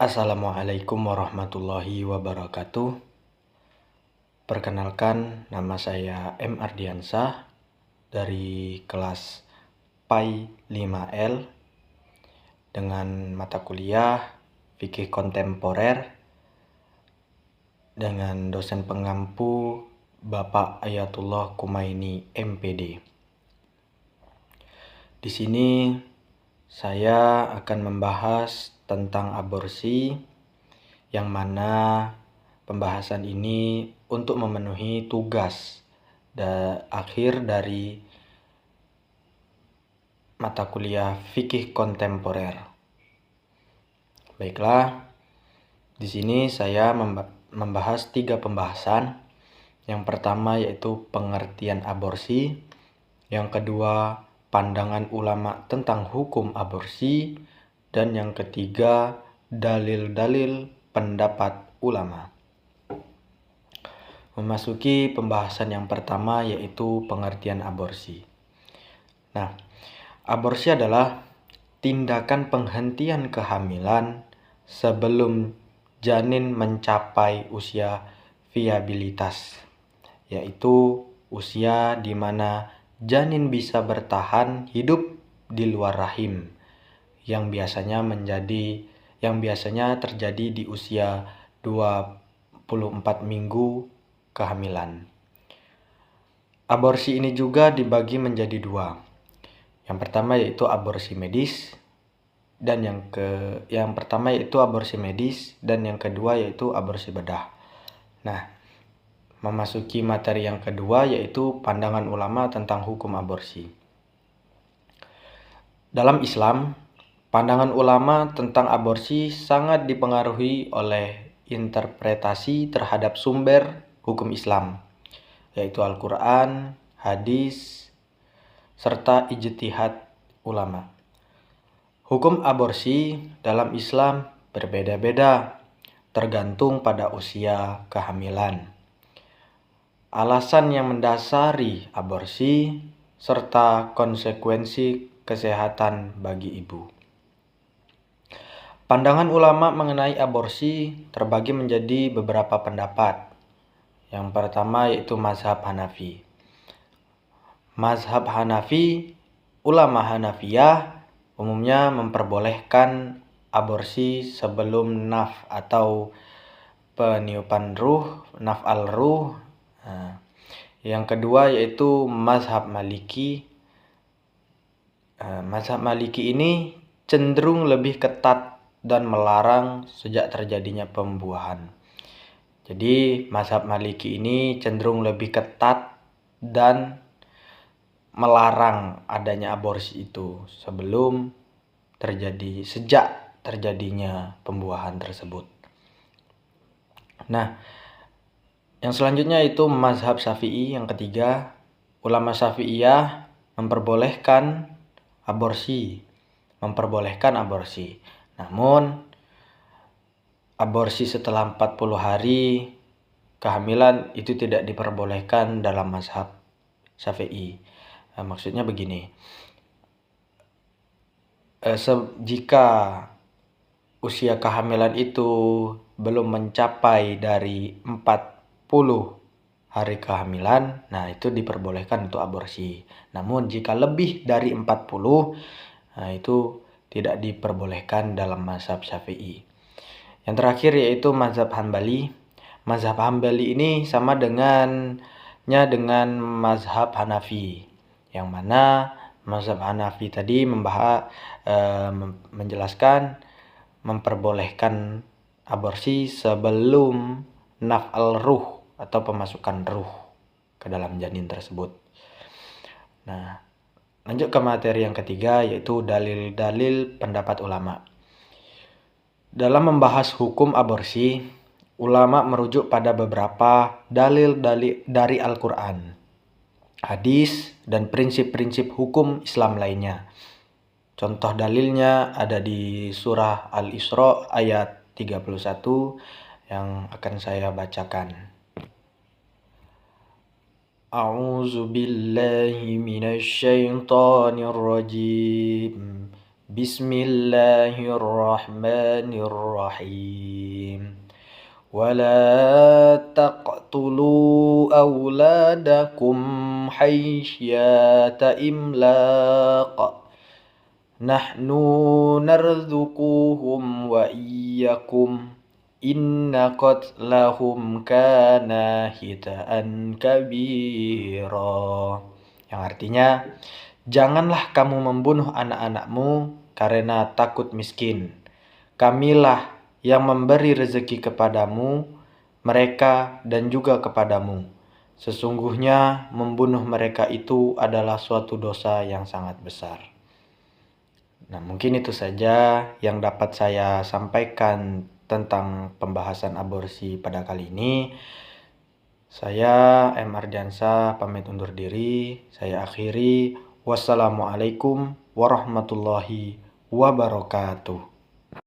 Assalamualaikum warahmatullahi wabarakatuh. Perkenalkan, nama saya M. Ardiansah dari kelas PAI 5L dengan mata kuliah Fikih Kontemporer dengan dosen pengampu Bapak Ayatullah Kumaini MPD. Di sini saya akan membahas tentang aborsi, yang mana pembahasan ini untuk memenuhi tugas akhir dari mata kuliah Fikih Kontemporer. Baiklah, di sini saya membahas 3 pembahasan. Yang pertama yaitu pengertian aborsi, yang kedua pandangan ulama tentang hukum aborsi, dan yang ketiga dalil-dalil pendapat ulama. Memasuki pembahasan yang pertama yaitu pengertian aborsi. Nah, aborsi adalah tindakan penghentian kehamilan sebelum janin mencapai usia viabilitas, yaitu usia di mana janin bisa bertahan hidup di luar rahim, yang biasanya terjadi di usia 24 minggu kehamilan. Aborsi ini juga dibagi menjadi 2. Yang pertama yaitu aborsi medis dan yang kedua yaitu aborsi bedah. Nah, memasuki materi yang kedua yaitu pandangan ulama tentang hukum aborsi. Dalam Islam, pandangan ulama tentang aborsi sangat dipengaruhi oleh interpretasi terhadap sumber hukum Islam, yaitu Al-Quran, hadis, serta ijtihad ulama. Hukum aborsi dalam Islam berbeda-beda tergantung pada usia kehamilan, alasan yang mendasari aborsi, serta konsekuensi kesehatan bagi ibu. Pandangan ulama mengenai aborsi terbagi menjadi beberapa pendapat. Yang pertama yaitu mazhab Hanafi. Mazhab Hanafi, ulama Hanafiyah umumnya memperbolehkan aborsi sebelum atau peniupan ruh, naf'al ruh. Yang kedua yaitu mazhab Maliki. Mazhab Maliki ini cenderung lebih ketat dan melarang sejak terjadinya pembuahan. Jadi mazhab Maliki ini cenderung lebih ketat dan melarang adanya aborsi itu sejak terjadinya pembuahan tersebut. Nah, yang selanjutnya itu mazhab Syafi'i yang ketiga. Ulama Syafi'iyah memperbolehkan aborsi. Namun aborsi setelah 40 hari kehamilan itu tidak diperbolehkan dalam mazhab Syafi'i. Maksudnya begini, jika usia kehamilan itu belum mencapai dari 40 hari kehamilan, nah itu diperbolehkan untuk aborsi. Namun jika lebih dari 40, nah itu tidak diperbolehkan dalam mazhab Syafi'i. Yang terakhir yaitu mazhab Hambali. Mazhab Hambali ini sama dengan mazhab Hanafi, yang mana mazhab Hanafi tadi menjelaskan memperbolehkan aborsi sebelum naf'al ruh atau pemasukan ruh ke dalam janin tersebut. Nah, lanjut ke materi yang ketiga yaitu dalil-dalil pendapat ulama. Dalam membahas hukum aborsi, ulama merujuk pada beberapa dalil dari Al-Quran, hadis, dan prinsip-prinsip hukum Islam lainnya. Contoh dalilnya ada di surah Al-Isra ayat 31 yang akan saya bacakan. A'udzu billahi minasy syaithanir rajim. Bismillahirrahmanirrahim. Wala taqtulu awladakum haisyata imlaq. Nahnu narzuquhum wa iyyakum. Inna qatlahum kana hita'an kabira. Yang artinya, janganlah kamu membunuh anak-anakmu karena takut miskin. Kamilah yang memberi rezeki kepadamu, mereka dan juga kepadamu. Sesungguhnya membunuh mereka itu adalah suatu dosa yang sangat besar. Nah, mungkin itu saja yang dapat saya sampaikan tentang pembahasan aborsi pada kali ini. Saya M. Ardiansa pamit undur diri. Saya akhiri. Wassalamualaikum warahmatullahi wabarakatuh.